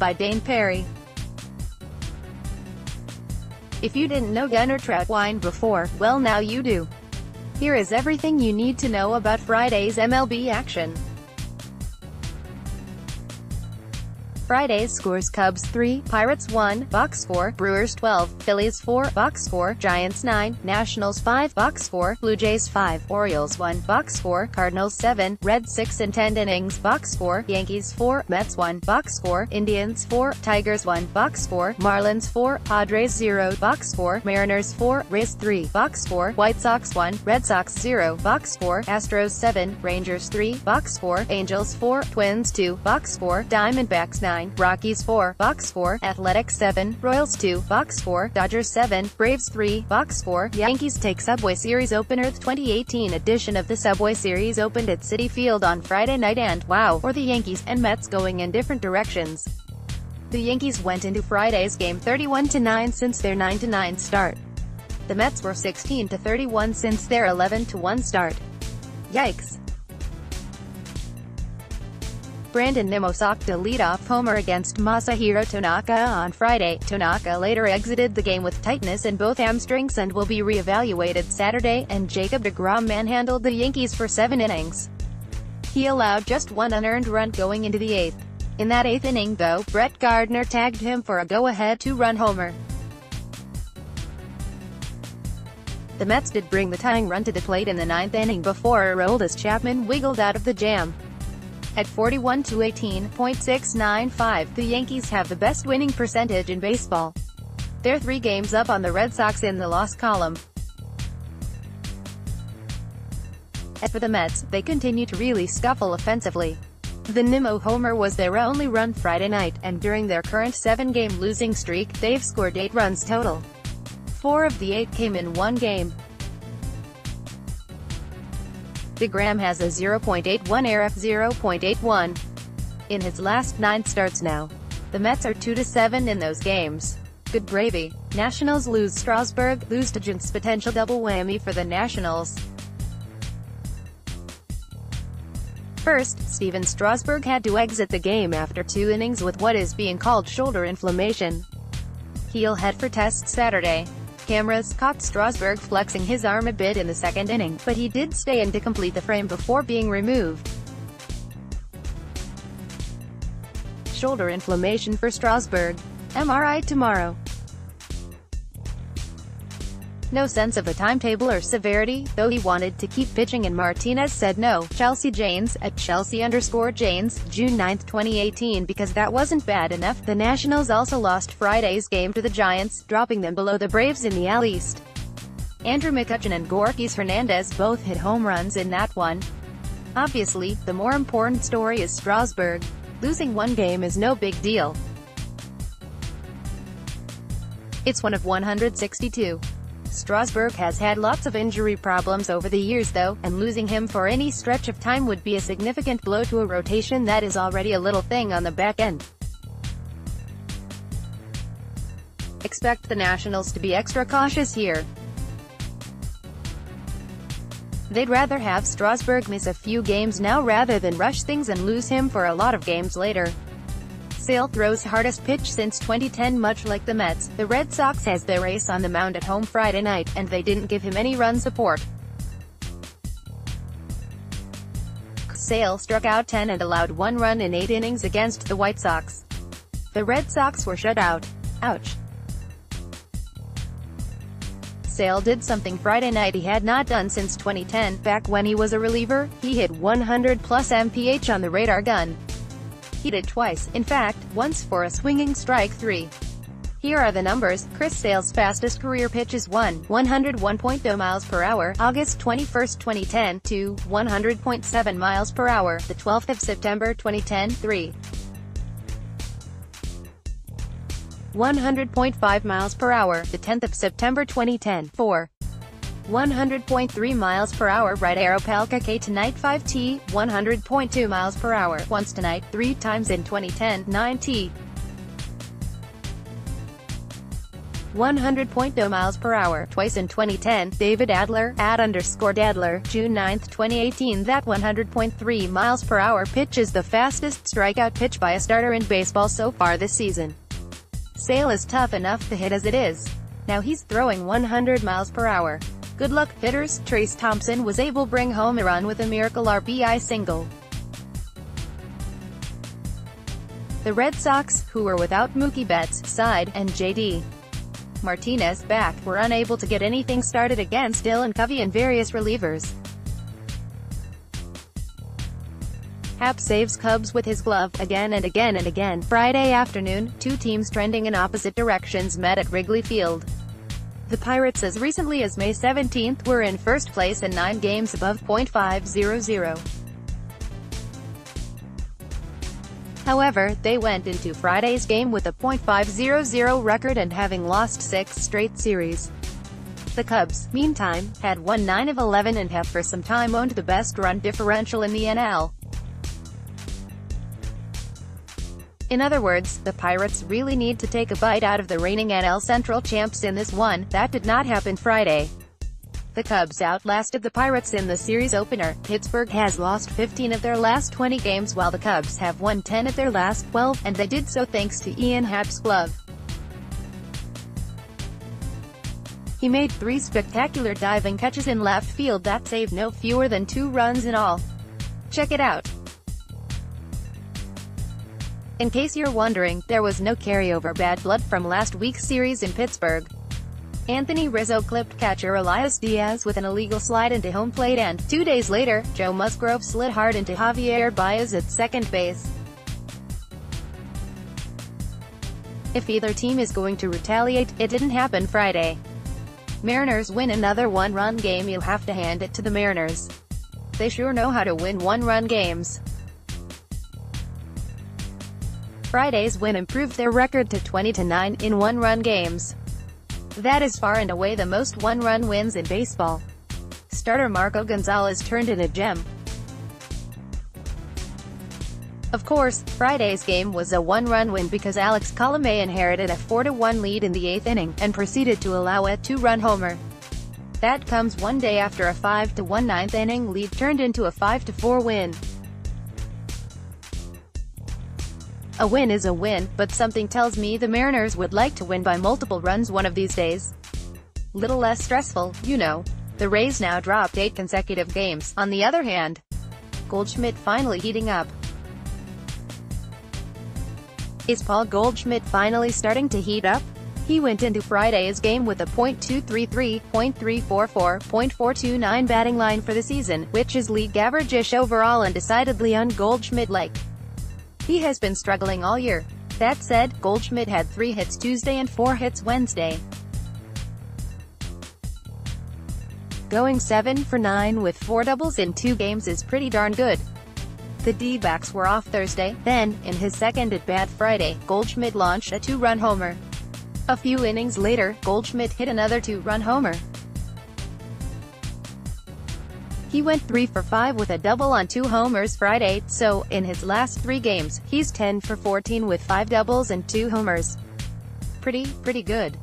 by Dayn Perry. If you didn't know Gunnar Troutwine before, well now you do. Here is everything you need to know about Friday's MLB action. Friday's scores: Cubs 3, Pirates 1, box score, Brewers 12, Phillies 4, box score, Giants 9, Nationals 5, box score, Blue Jays 5, Orioles 1, box score, Cardinals 7, Reds 6 and 10 innings, box score, Yankees 4, Mets 1, box score, Indians 4, Tigers 1, box score, Marlins 4, Padres 0, box score, Mariners 4, Rays 3, box score, White Sox 1, Red Sox 0, box score, Astros 7, Rangers 3, box score, Angels 4, Twins 2, box score, Diamondbacks 9, Rockies 4, box score, Athletics 7, Royals 2, box score, Dodgers 7, Braves 3, box score. Yankees take Subway Series opener. The 2018 edition of the Subway Series opened at Citi Field on Friday night, and wow, for the Yankees and Mets going in different directions. The Yankees went into Friday's game 31-9 since their 9-9 start. The Mets were 16-31 since their 11-1 start. Yikes. Brandon Nimmo socked a leadoff homer against Masahiro Tanaka on Friday. Tanaka later exited the game with tightness in both hamstrings and will be re-evaluated Saturday, and Jacob deGrom manhandled the Yankees for 7 innings. He allowed just one unearned run going into the 8th. In that 8th inning, though, Brett Gardner tagged him for a go-ahead 2-run homer. The Mets did bring the tying run to the plate in the 9th inning before Aroldis Chapman wiggled out of the jam. At 41-18.695, the Yankees have the best winning percentage in baseball. They're 3 games up on the Red Sox in the loss column. As for the Mets, they continue to really scuffle offensively. The Nimmo homer was their only run Friday night, and during their current 7-game losing streak, they've scored 8 runs total. 4 of the 8 came in one game. deGrom has a 0.81 ERA, 0.81 in his last 9 starts now. The Mets are 2-7 in those games. Good gravy. Nationals lose Strasburg, lose to Giants, potential double whammy for the Nationals. First, Steven Strasburg had to exit the game after 2 innings with what is being called shoulder inflammation. He'll head for tests Saturday. Cameras caught Strasburg flexing his arm a bit in the 2nd inning, but he did stay in to complete the frame before being removed. Shoulder inflammation for Strasburg. MRI tomorrow. No sense of a timetable or severity, though he wanted to keep pitching and Martinez said no. Chelsea Janes, at Chelsea_Janes, June 9, 2018. Because that wasn't bad enough, the Nationals also lost Friday's game to the Giants, dropping them below the Braves in the AL East. Andrew McCutchen and Gorkys Hernandez both hit home runs in that one. Obviously, the more important story is Strasburg. Losing one game is no big deal. It's one of 162. Strasburg has had lots of injury problems over the years though, and losing him for any stretch of time would be a significant blow to a rotation that is already a little thing on the back end. Expect the Nationals to be extra cautious here. They'd rather have Strasburg miss a few games now rather than rush things and lose him for a lot of games later. Sale throws hardest pitch since 2010. Much like the Mets, the Red Sox has their ace on the mound at home Friday night, and they didn't give him any run support. Sale struck out 10 and allowed 1 run in 8 innings against the White Sox. The Red Sox were shut out. Ouch. Sale did something Friday night he had not done since 2010. Back when he was a reliever, he hit 100+ mph on the radar gun. He did twice, in fact, once for a swinging strike 3. Here are the numbers. Chris Sale's fastest career pitch is 101.0 miles per hour, August 21, 2010, to 100.7 miles per hour, the 12th of September 2010, 3. 100.5 miles per hour, the 10th of September 2010, 4. 100.3 miles per hour, right arrow Palka K tonight 5T, 100.2 miles per hour, once tonight, 3 times in 2010, 9T. 100.0 miles per hour, twice in 2010. David Adler, @_Dadler, June 9, 2018. That 100.3 miles per hour pitch is the fastest strikeout pitch by a starter in baseball so far this season. Sale is tough enough to hit as it is. Now he's throwing 100 miles per hour. Good luck, hitters. Trace Thompson was able to bring home a run with a miracle RBI single. The Red Sox, who were without Mookie Betts, side, and J.D. Martinez, back, were unable to get anything started against Dylan Covey and various relievers. Happ saves Cubs with his glove, again and again and again. Friday afternoon, two teams trending in opposite directions met at Wrigley Field. The Pirates, as recently as May 17, were in first place and 9 games above .500. However, they went into Friday's game with a .500 record and having lost 6 straight series. The Cubs, meantime, had won 9 of 11 and have for some time owned the best run differential in the NL. In other words, the Pirates really need to take a bite out of the reigning NL Central champs in this one. That did not happen Friday. The Cubs outlasted the Pirates in the series opener. Pittsburgh has lost 15 of their last 20 games while the Cubs have won 10 of their last 12, and they did so thanks to Ian Happ's glove. He made 3 spectacular diving catches in left field that saved no fewer than 2 runs in all. Check it out. In case you're wondering, there was no carryover bad blood from last week's series in Pittsburgh. Anthony Rizzo clipped catcher Elias Diaz with an illegal slide into home plate, and 2 days later, Joe Musgrove slid hard into Javier Baez at second base. If either team is going to retaliate, it didn't happen Friday. Mariners win another one-run game. You have to hand it to the Mariners. They sure know how to win one-run games. Friday's win improved their record to 20-9 in one-run games. That is far and away the most one-run wins in baseball. Starter Marco Gonzalez turned in a gem. Of course, Friday's game was a one-run win because Alex Colomé inherited a 4-1 lead in the 8th inning, and proceeded to allow a 2-run homer. That comes one day after a 5-1 9th inning lead turned into a 5-4 win. A win is a win, but something tells me the Mariners would like to win by multiple runs one of these days. Little less stressful, you know. The Rays now dropped 8 consecutive games. On the other hand, Goldschmidt finally heating up. Is Paul Goldschmidt finally starting to heat up? He went into Friday's game with a .233, .344, .429 batting line for the season, which is league average-ish overall and decidedly un-Goldschmidt-like. He has been struggling all year. That said, Goldschmidt had 3 hits Tuesday and 4 hits Wednesday. Going 7 for 9 with 4 doubles in 2 games is pretty darn good. The D-backs were off Thursday, then, in his second at-bat Friday, Goldschmidt launched a 2-run homer. A few innings later, Goldschmidt hit another 2-run homer. He went 3 for 5 with a double on 2 homers Friday, so, in his last 3 games, he's 10 for 14 with 5 doubles and 2 homers. Pretty good.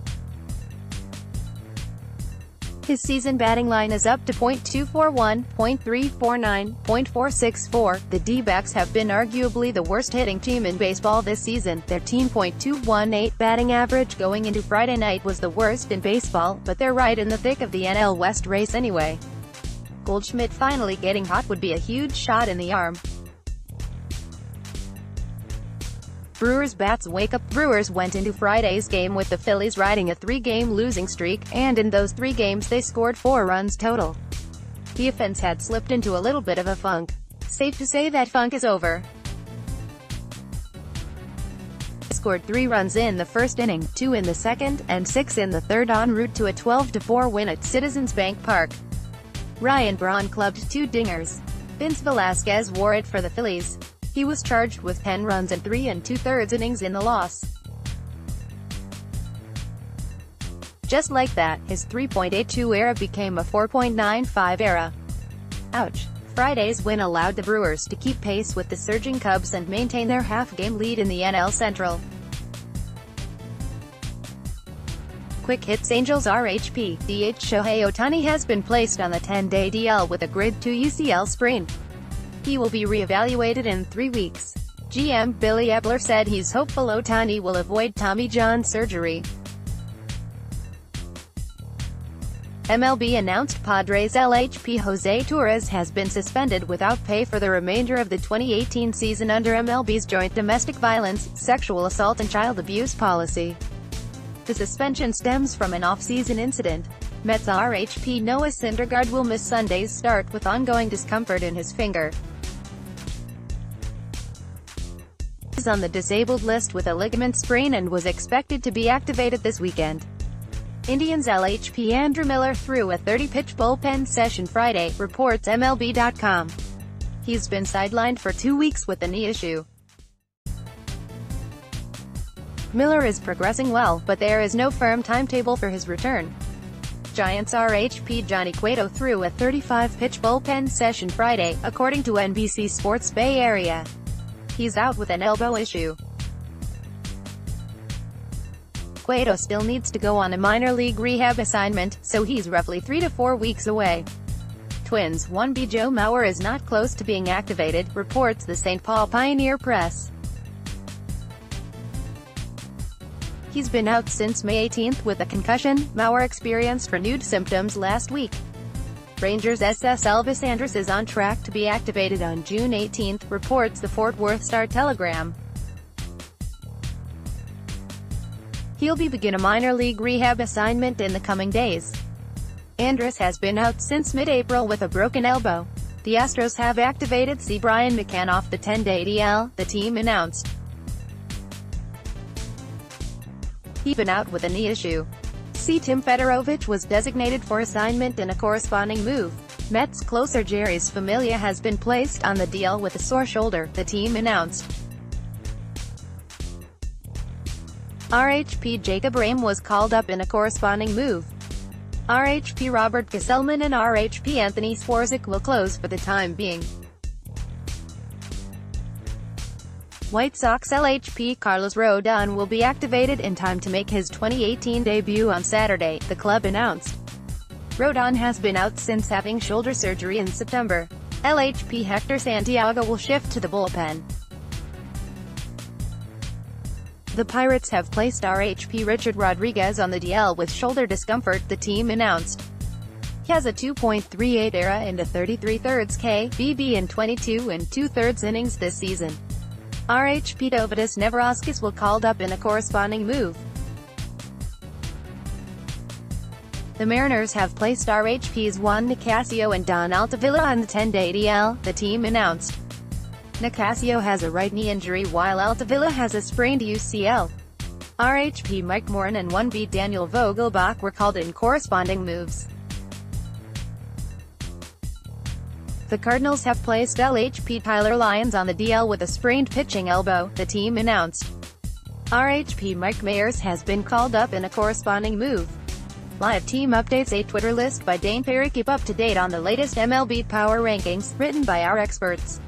His season batting line is up to .241, .349, .464. The D-backs have been arguably the worst hitting team in baseball this season. Their team .218 batting average going into Friday night was the worst in baseball, but they're right in the thick of the NL West race anyway. Goldschmidt finally getting hot would be a huge shot in the arm. Brewers bats wake up. Brewers went into Friday's game with the Phillies riding a 3-game losing streak, and in those 3 games they scored 4 runs total. The offense had slipped into a little bit of a funk. Safe to say that funk is over. They scored 3 runs in the first inning, 2 in the second, and 6 in the third en route to a 12-4 win at Citizens Bank Park. Ryan Braun clubbed 2 dingers. Vince Velasquez wore it for the Phillies. He was charged with 10 runs and 3 2/3 innings in the loss. Just like that, his 3.82 era became a 4.95 era. Ouch. Friday's win allowed the Brewers to keep pace with the surging Cubs and maintain their half-game lead in the NL Central. quick hits Angels RHP, DH Shohei Ohtani has been placed on the 10-day DL with a Grade 2 UCL sprain. He will be re-evaluated in 3 weeks. GM Billy Eppler said he's hopeful Ohtani will avoid Tommy John surgery. MLB announced Padres LHP Jose Torres has been suspended without pay for the remainder of the 2018 season under MLB's joint domestic violence, sexual assault and child abuse policy. The suspension stems from an off-season incident. Mets RHP Noah Syndergaard will miss Sunday's start with ongoing discomfort in his finger. He is on the disabled list with a ligament sprain and was expected to be activated this weekend. Indians LHP Andrew Miller threw a 30-pitch bullpen session Friday, reports MLB.com. He's been sidelined for 2 weeks with a knee issue. Miller is progressing well, but there is no firm timetable for his return. Giants RHP Johnny Cueto threw a 35-pitch bullpen session Friday, according to NBC Sports Bay Area. He's out with an elbow issue. Cueto still needs to go on a minor league rehab assignment, so he's roughly 3 to 4 weeks away. Twins 1B Joe Mauer is not close to being activated, reports the St. Paul Pioneer Press. He's been out since May 18 with a concussion. Mauer experienced renewed symptoms last week. Rangers SS Elvis Andrus is on track to be activated on June 18, reports the Fort Worth Star-Telegram. He'll begin a minor league rehab assignment in the coming days. Andrus has been out since mid-April with a broken elbow. The Astros have activated C. Brian McCann off the 10-day DL, the team announced. He's been out with a knee issue. C. Tim Fedorovich was designated for assignment in a corresponding move. Mets closer Jeurys Familia has been placed on the DL with a sore shoulder, the team announced. RHP Jacob Rame was called up in a corresponding move. RHP Robert Gesellman and RHP Anthony Swarzik will close for the time being. White Sox LHP Carlos Rodon will be activated in time to make his 2018 debut on Saturday, the club announced. Rodon has been out since having shoulder surgery in September. LHP Hector Santiago will shift to the bullpen. The Pirates have placed RHP Richard Rodriguez on the DL with shoulder discomfort, the team announced. He has a 2.38 ERA and a 33 thirds KBB in 22 2/3 innings this season. RHP Dovydas Neverauskas will called up in a corresponding move. The Mariners have placed RHPs Juan Nicasio and Don Altavilla on the 10-day DL, the team announced. Nicasio has a right knee injury while Altavilla has a sprained UCL. RHP Mike Morin and 1B Daniel Vogelbach were called in corresponding moves. The Cardinals have placed LHP Tyler Lyons on the DL with a sprained pitching elbow, the team announced. RHP Mike Mayers has been called up in a corresponding move. Live team updates. A Twitter list by Dayn Perry. Keep up to date on the latest MLB Power Rankings, written by our experts.